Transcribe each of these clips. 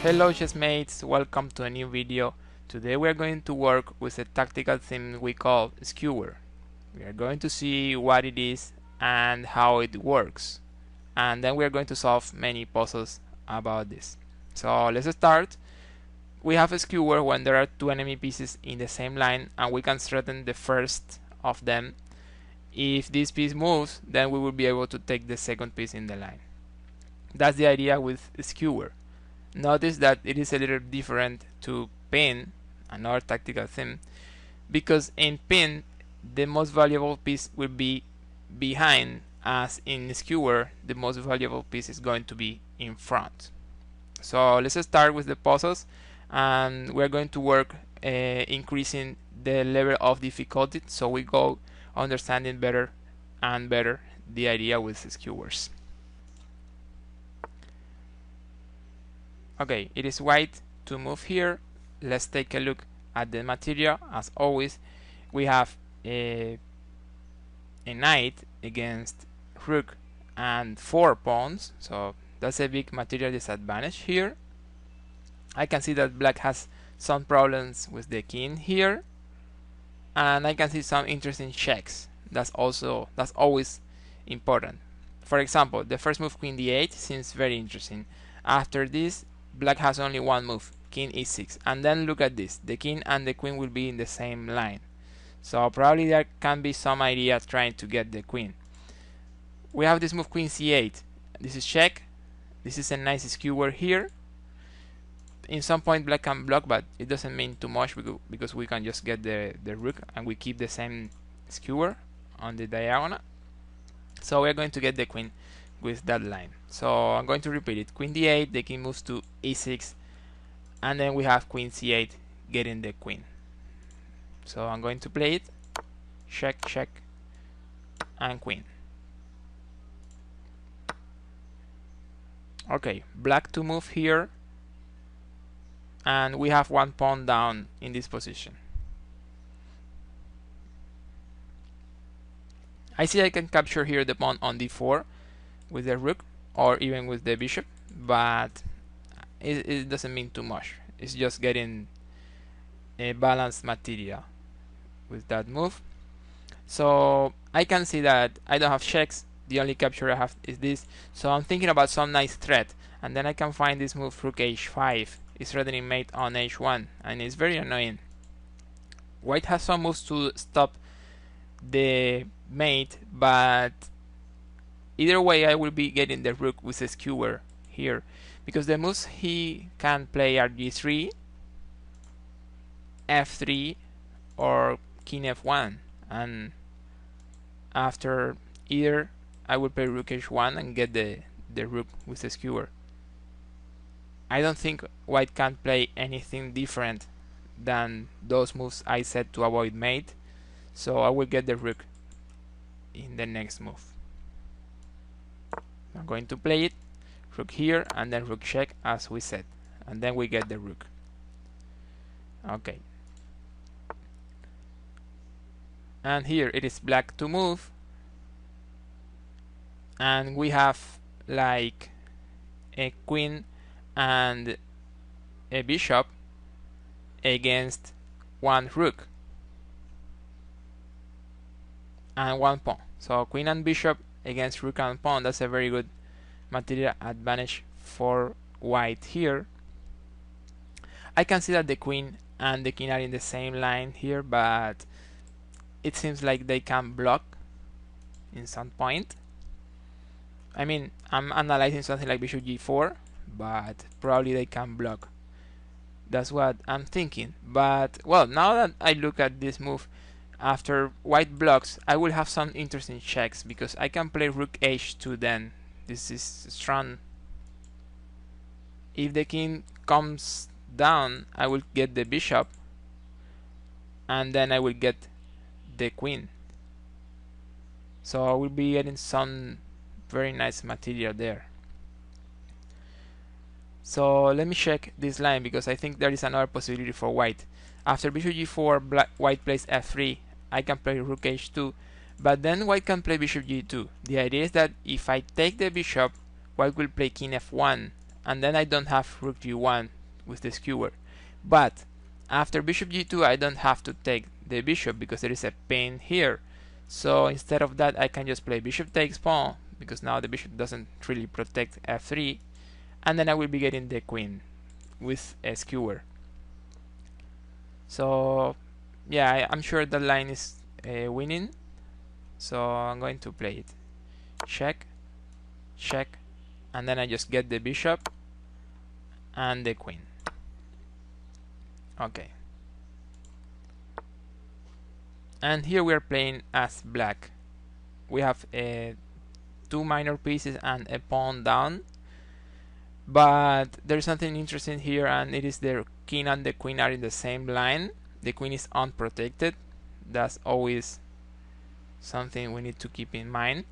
Hello chessmates, welcome to a new video. Today we are going to work with a tactical theme we call Skewer. We are going to see what it is and how it works. And then we are going to solve many puzzles about this. So let's start. We have a skewer when there are two enemy pieces in the same line and we can threaten the first of them. If this piece moves, then we will be able to take the second piece in the line. That's the idea with Skewer. Notice that it is a little different to Pin, another tactical theme, because in Pin the most valuable piece will be behind, as in Skewer the most valuable piece is going to be in front. So let's start with the puzzles, and we're going to work increasing the level of difficulty so we go understanding better and better the idea with skewers. Okay, it is white to move here. Let's take a look at the material. As always, we have a knight against rook and 4 pawns, so that's a big material disadvantage here. I can see that black has some problems with the king here, and I can see some interesting checks. That's always important. For example, the first move, queen d8, seems very interesting. After this, black has only one move, king e6, and then look at this, the king and the queen will be in the same line, so probably there can be some idea trying to get the queen. We have this move, queen c8, this is check, this is a nice skewer here. In some point black can block, but it doesn't mean too much because we can just get the rook and we keep the same skewer on the diagonal, so we're going to get the queen with that line. So I'm going to repeat it, queen d8, the king moves to e6, and then we have queen c8 getting the queen. So I'm going to play it, check, check, and queen. Okay, black to move here, and we have one pawn down in this position. I see I can capture here the pawn on d4 with the rook or even with the bishop, but it doesn't mean too much. It's just getting a balanced material with that move. So I can see that I don't have checks, the only capture I have is this, so I'm thinking about some nice threat, and then I can find this move, rook h5, is threatening mate on h1, and it's very annoying. White has some moves to stop the mate, but either way I will be getting the rook with a skewer here, because the moves he can play are g3, f3, or king f1, and after either I will play rook h1 and get the rook with a skewer. I don't think white can play anything different than those moves I said to avoid mate, so I will get the rook in the next move. I'm going to play it, rook here, and then rook check as we said, and then we get the rook. Okay. And here it is black to move, and we have like a queen and a bishop against one rook and one pawn. So queen and bishop against rook and pawn, that's a very good material advantage for white here. I can see that the queen and the king are in the same line here, but it seems like they can block in some point. I mean, I'm analyzing something like bishop g4, but probably they can block. That's what I'm thinking. But well, now that I look at this move, after white blocks, I will have some interesting checks because I can play rook h2 then. This is strong. If the king comes down, I will get the bishop, and then I will get the queen. So I will be getting some very nice material there. So let me check this line because I think there is another possibility for white. After bishop g4, white plays f3. I can play rook h2, but then white can play bishop g2. The idea is that if I take the bishop, white will play king f1, and then I don't have rook g1 with the skewer. But after bishop g2 I don't have to take the bishop because there is a pin here. So instead of that I can just play bishop takes pawn, because now the bishop doesn't really protect f3, and then I will be getting the queen with a skewer. So yeah, I'm sure the line is winning, so I'm going to play it. Check, check, and then I just get the bishop and the queen. Okay. And here we are playing as black. We have two minor pieces and a pawn down. But there's something interesting here, and it is the king and the queen are in the same line. The queen is unprotected. That's always something we need to keep in mind.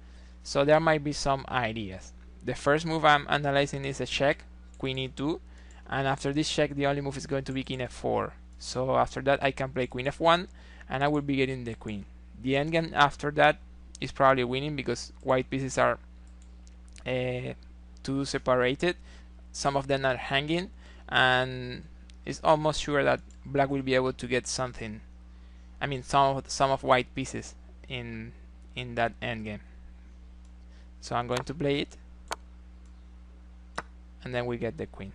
So there might be some ideas. The first move I'm analyzing is a check, queen e2, and after this check the only move is going to be king f4. So after that I can play queen f1 and I will be getting the queen. The endgame after that is probably winning because white pieces are too separated. Some of them are hanging, and it's almost sure that black will be able to get something. I mean, some of white pieces in that endgame. So I'm going to play it, and then we get the queen.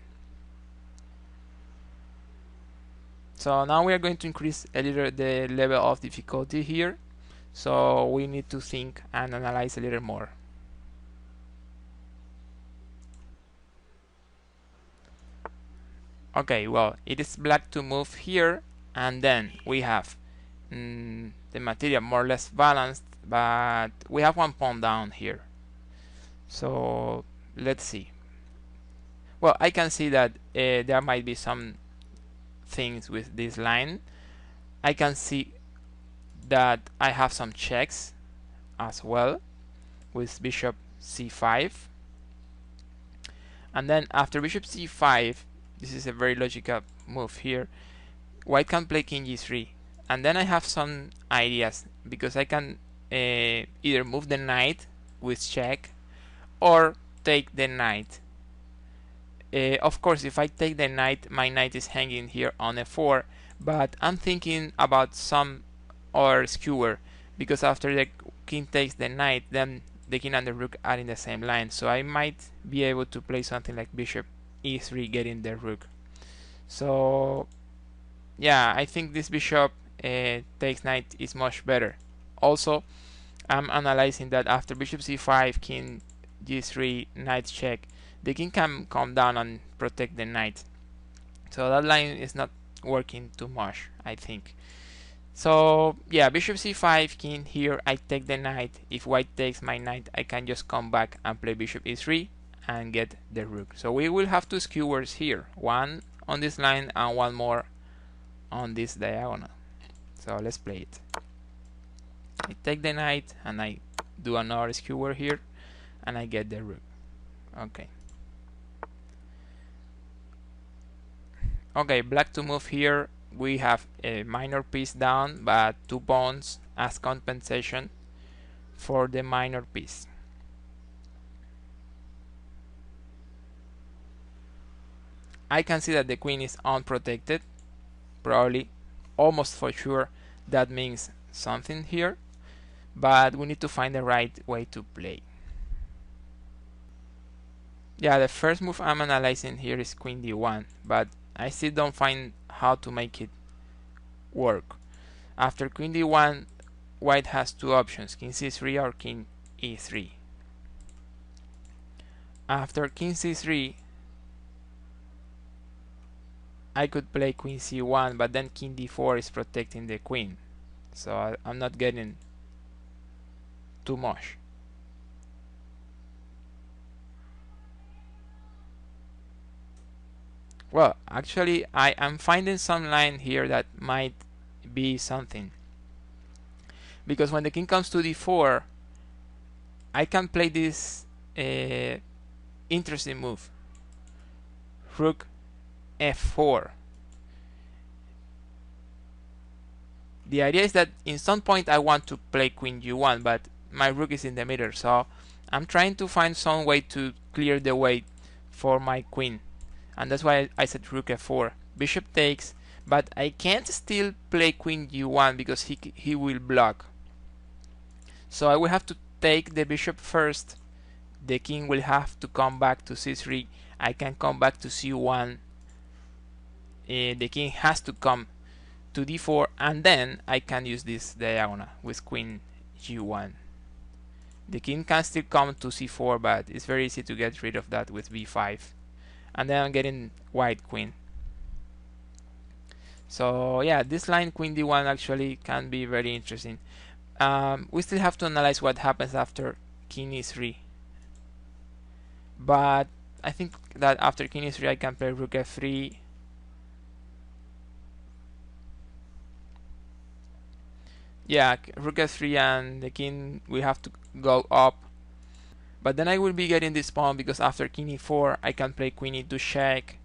So now we are going to increase a little the level of difficulty here. So we need to think and analyze a little more. Okay, well, it is black to move here, and then we have the material more or less balanced, but we have one pawn down here. So let's see. Well, I can see that there might be some things with this line. I can see that I have some checks as well with bishop c5, and then after bishop c5, this is a very logical move here, white can play king g3, and then I have some ideas because I can either move the knight with check or take the knight. Of course, if I take the knight, my knight is hanging here on f4, but I'm thinking about some other skewer, because after the king takes the knight, then the king and the rook are in the same line, so I might be able to play something like bishop e3 getting the rook. So yeah, I think this bishop takes knight is much better. Also, I'm analyzing that after bishop c5, king g3, knight check, the king can come down and protect the knight. So that line is not working too much, I think. So yeah, bishop c5, king here, I take the knight. If white takes my knight, I can just come back and play bishop e3 and get the rook. So we will have two skewers here, one on this line and one more on this diagonal. So let's play it. I take the knight and I do another skewer here and I get the rook. Okay. Okay, black to move here. We have a minor piece down, but two pawns as compensation for the minor piece. I can see that the queen is unprotected, probably, almost for sure. That means something here, but we need to find the right way to play. Yeah, the first move I'm analyzing here is queen d1, but I still don't find how to make it work. After queen d1, white has two options, king c3 or king e3. After king c3, I could play queen c1, but then king d4 is protecting the queen, so I'm not getting too much. Well, actually I am finding some line here that might be something, because when the king comes to d4, I can play this interesting move, rook f4. The idea is that in some point I want to play queen g1, but my rook is in the middle, so I'm trying to find some way to clear the way for my queen. and that's why I said rook f4. Bishop takes, but I can't still play queen g1 because he will block. So I will have to take the bishop first. The king will have to come back to c3. I can come back to c1. The king has to come to d4, and then I can use this diagonal with queen g1. The king can still come to c4, but it's very easy to get rid of that with b5. And then I'm getting white queen. So yeah, this line queen d1 actually can be very interesting. We still have to analyze what happens after king e3. But I think that after king e3 I can play rook f3. Yeah, rook f3 and the king will have to go up. But then I will be getting this pawn because after king e4 I can play queen e2 check.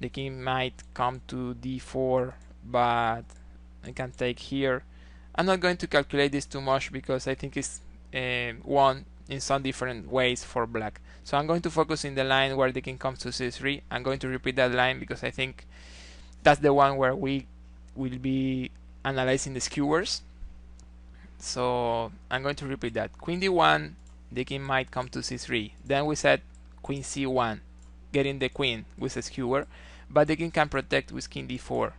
The king might come to d4, but I can take here. I'm not going to calculate this too much because I think it's won in some different ways for black. So I'm going to focus in the line where the king comes to c3. I'm going to repeat that line because I think that's the one where we will be analyzing the skewers. So I'm going to repeat that. Queen d1, the king might come to c3. Then we said queen c1, getting the queen with a skewer, but the king can protect with king d4.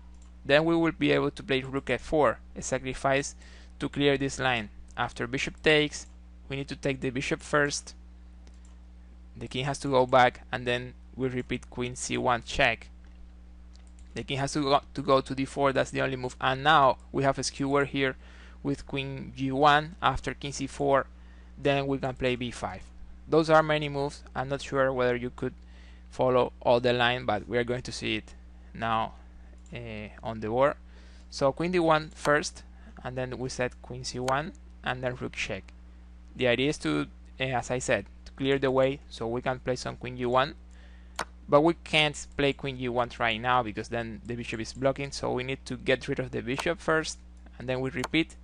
Then we will be able to play rook f4, a sacrifice to clear this line. After bishop takes, we need to take the bishop first. The king has to go back, and then we repeat queen c1 check. The king has to go to d4, that's the only move. And now we have a skewer here with queen g1 after king c4. Then we can play b5. Those are many moves. I'm not sure whether you could follow all the line, but we are going to see it now on the board. So queen d1 first, and then we set queen c1, and then rook check. The idea is to, as I said, to clear the way so we can play some queen g1, but we can't play queen g1 right now because then the bishop is blocking, so we need to get rid of the bishop first, and then we repeat.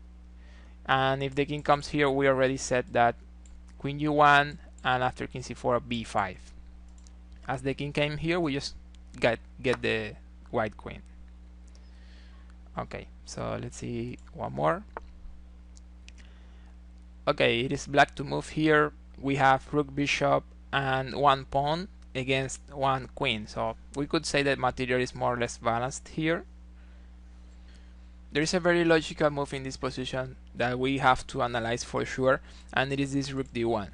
And if the king comes here, we already said that queen g1, and after king c4 b5. As the king came here, we just get the white queen. Okay, so let's see one more. Okay, it is black to move here. We have rook, bishop, and one pawn against one queen. So we could say that material is more or less balanced here. There is a very logical move in this position that we have to analyze for sure, and it is this rook d1.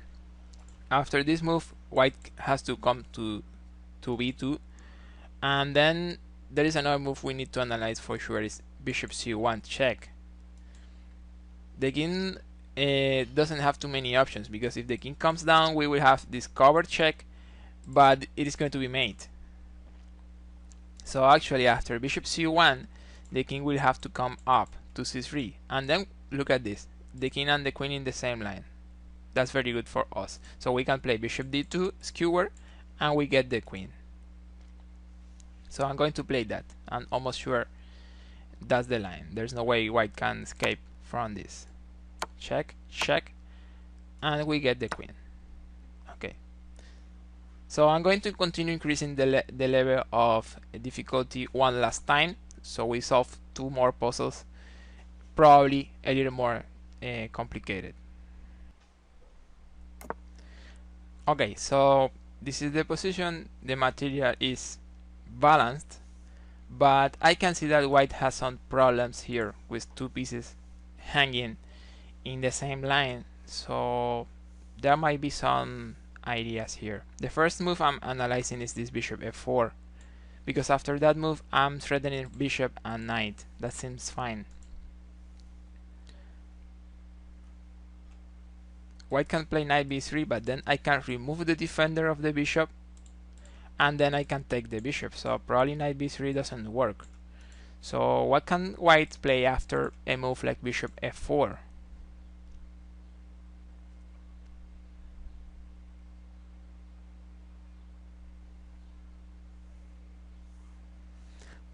After this move, white has to come to b2, and then there is another move we need to analyze for sure, is bishop c1 check. The king doesn't have too many options, because if the king comes down, we will have this covered check, but it is going to be mate. So actually after bishop c1, the king will have to come up to c3, and then look at this, the king and the queen in the same line. That's very good for us. So we can play bishop d2 skewer, and we get the queen. So I'm going to play that. I'm almost sure that's the line. There's no way white can escape from this. Check, check, and we get the queen. Okay. So I'm going to continue increasing the level of difficulty one last time. So we solve two more puzzles, probably a little more complicated. Okay, so this is the position. The material is balanced, but I can see that white has some problems here with two pieces hanging in the same line. So there might be some ideas here. The first move I'm analyzing is this bishop f4, because after that move I'm threatening bishop and knight. That seems fine. White can play knight b3, but then I can remove the defender of the bishop, and then I can take the bishop. So probably knight b3 doesn't work. So what can white play after a move like bishop f4?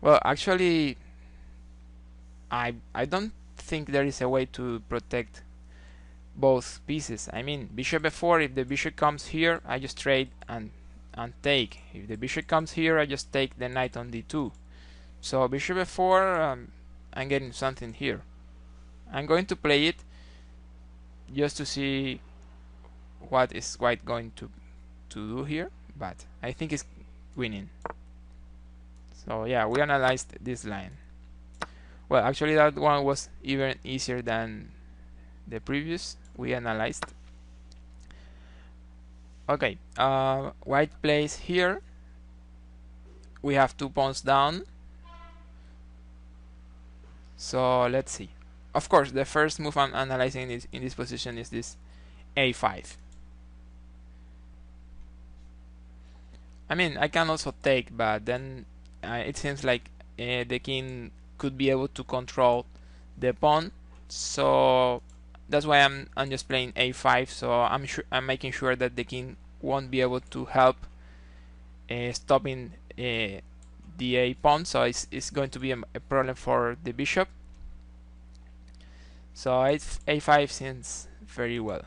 Well, actually, I don't think there is a way to protect both pieces. I mean, bishop f4, if the bishop comes here, I just trade and and take. If the bishop comes here, I just take the knight on d2. So bishop f4, I'm getting something here. I'm going to play it just to see what is white going to do here, but I think it's winning. So yeah, we analyzed this line. Well, actually that one was even easier than the previous we analyzed. Okay, white plays here. We have 2 pawns down. So let's see. Of course, the first move I'm analyzing in this position is this a5. I mean, I can also take, but then it seems like the king could be able to control the pawn. So that's why I'm just playing a5. So I'm making sure that the king won't be able to help stopping the a pawn. So it's going to be a problem for the bishop. So a5 seems very well.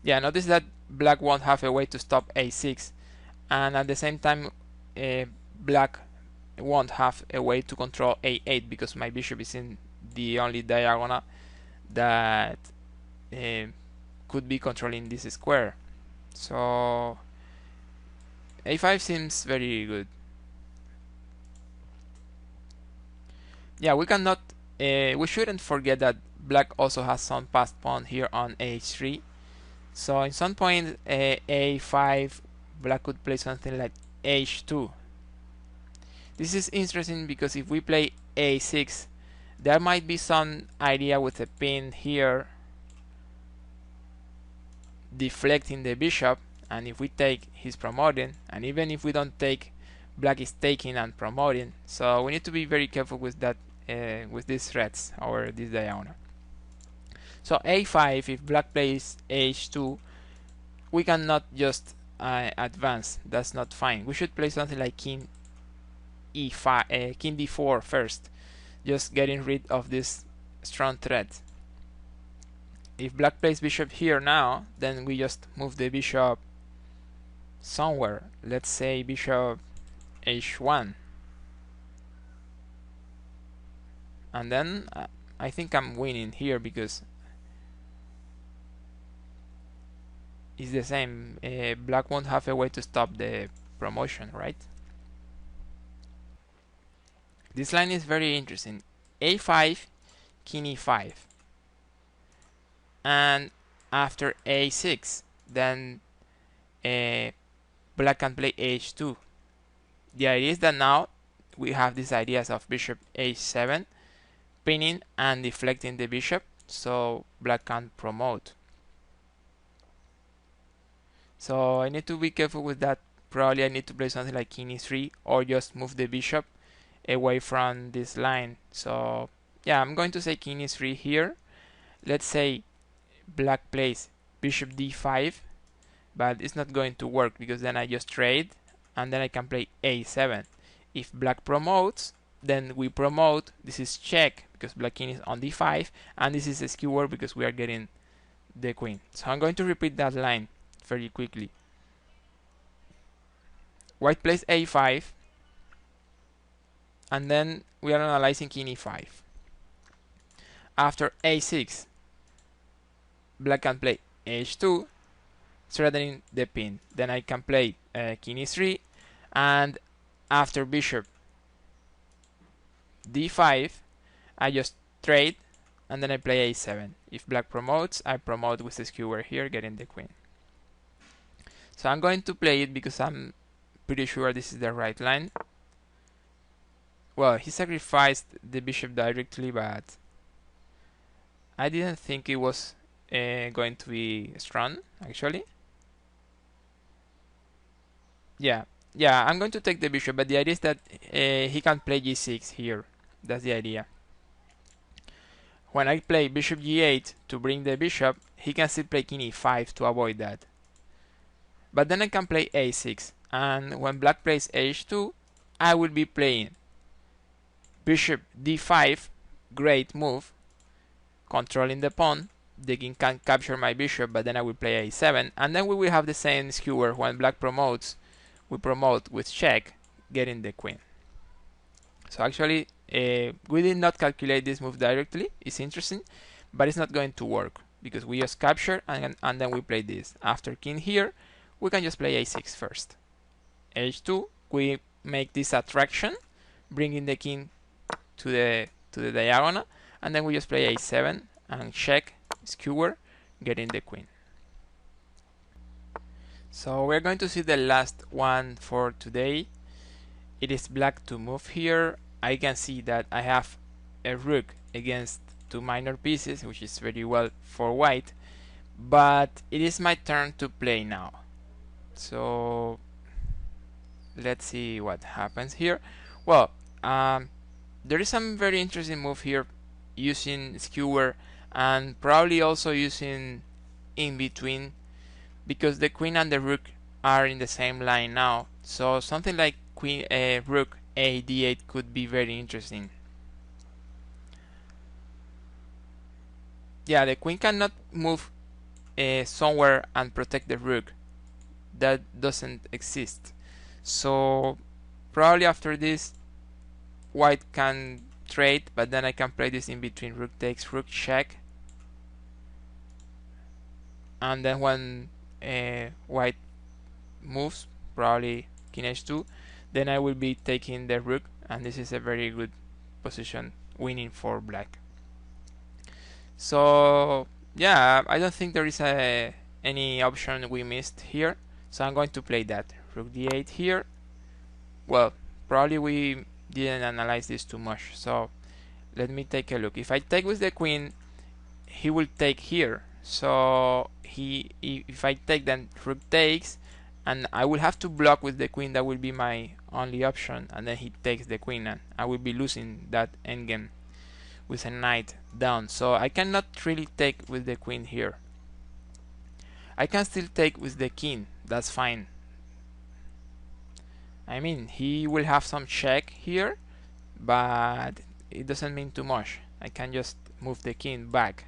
Yeah, notice that black won't have a way to stop a6, and at the same time black won't have a way to control a8 because my bishop is in the only diagonal that could be controlling this square. So a5 seems very good. Yeah, we shouldn't forget that black also has some passed pawn here on h3. So in some point a5 black could play something like h2. This is interesting because if we play a6, there might be some idea with a pin here deflecting the bishop, and if we take, he's promoting, and even if we don't take, black is taking and promoting. So we need to be very careful with that, with these threats or this diagonal. So a5, if black plays h2, we cannot just advance. That's not fine. We should play something like king e5, king d4 first, just getting rid of this strong threat. If black plays bishop here now, then we just move the bishop somewhere. Let's say bishop h1, and then I think I'm winning here because it's the same. Black won't have a way to stop the promotion, right? This line is very interesting. a5, king e5, and after a6, then black can play h2. The idea is that now we have these ideas of bishop h7, pinning and deflecting the bishop, so black can promote. So I need to be careful with that. Probably I need to play something like king e3 or just move the bishop away from this line. So yeah, I'm going to say king e3 here. Let's say black plays bishop d5, but it's not going to work because then I just trade and then I can play a7. If black promotes, then we promote. This is check because black king is on d5, and this is a skewer because we are getting the queen. So I'm going to repeat that line very quickly. White plays a5, and then we are analyzing king e5. After a6, black can play h2, threatening the pin. Then I can play king e3, and after bishop d5, I just trade, and then I play a7. If black promotes, I promote with the skewer here, getting the queen. So I'm going to play it because I'm pretty sure this is the right line. Well, he sacrificed the bishop directly, but I didn't think it was going to be strong, actually. Yeah, I'm going to take the bishop, but the idea is that he can play g6 here. That's the idea. When I play bishop g8 to bring the bishop, he can still play king e5 to avoid that. But then I can play a6, and when black plays h2, I will be playing bishop d5, great move, controlling the pawn, the king can capture my bishop, but then I will play a7, and then we will have the same skewer. When black promotes, we promote with check, getting the queen. So actually, we did not calculate this move directly. It's interesting, but it's not going to work because we just capture and then we play this. After king here, we can just play a6 first. h2, we make this attraction, bringing the king to the diagonal, and then we just play a7 and check, skewer, getting the queen. So we're going to see the last one for today. It is black to move here. I can see that I have a rook against two minor pieces, which is very well for white, but it is my turn to play now. So let's see what happens here. Well, there is some very interesting move here using skewer and probably also using in between, because the queen and the rook are in the same line now. So something like queen rook a d8 could be very interesting. Yeah, the queen cannot move somewhere and protect the rook. That doesn't exist. So probably after this, white can trade, but then I can play this in between. Rook takes, rook check, and then when white moves, probably king h2, then I will be taking the rook, and this is a very good position, winning for black. So yeah, I don't think there is any option we missed here, so I'm going to play that. Rook d8 here. Well, probably we didn't analyze this too much, so let me take a look. If I take with the queen, he will take here. So if I take, then rook takes, and I will have to block with the queen. That will be my only option, and then he takes the queen, and I will be losing that endgame with a knight down. So I cannot really take with the queen here. I can still take with the king. That's fine. I mean, he will have some check here, but it doesn't mean too much. I can just move the king back.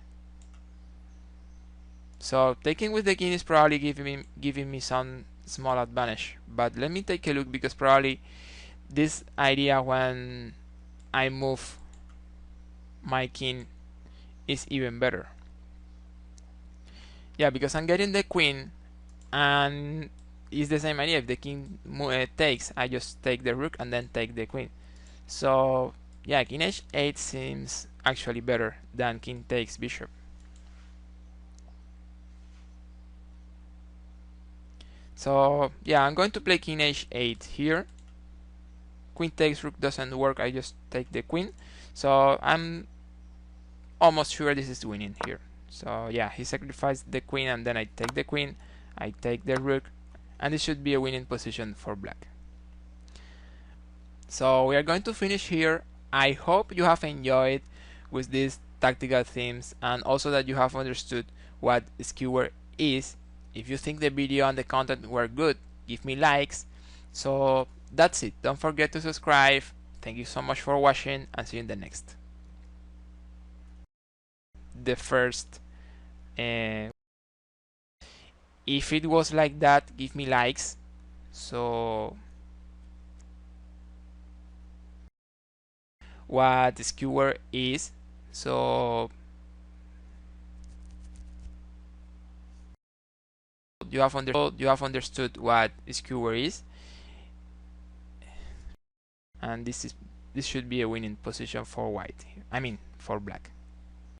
So taking with the king is probably giving me some small advantage. But let me take a look, because probably this idea when I move my king is even better. Yeah, because I'm getting the queen, and it's the same idea. If the king takes, I just take the rook and then take the queen. So yeah, king h8 seems actually better than king takes bishop. So yeah, I'm going to play king h8 here. Queen takes, rook doesn't work, I just take the queen. So I'm almost sure this is winning here. So yeah, he sacrificed the queen, and then I take the queen, I take the rook, and this should be a winning position for black. So we are going to finish here. I hope you have enjoyed with these tactical themes, and also that you have understood what Skewer is. If you think the video and the content were good, give me likes. So that's it. Don't forget to subscribe. Thank you so much for watching, and see you in the next. The first, if it was like that, give me likes. So what Skewer is. So you have understood what Skewer is, and this should be a winning position for white. I mean for black.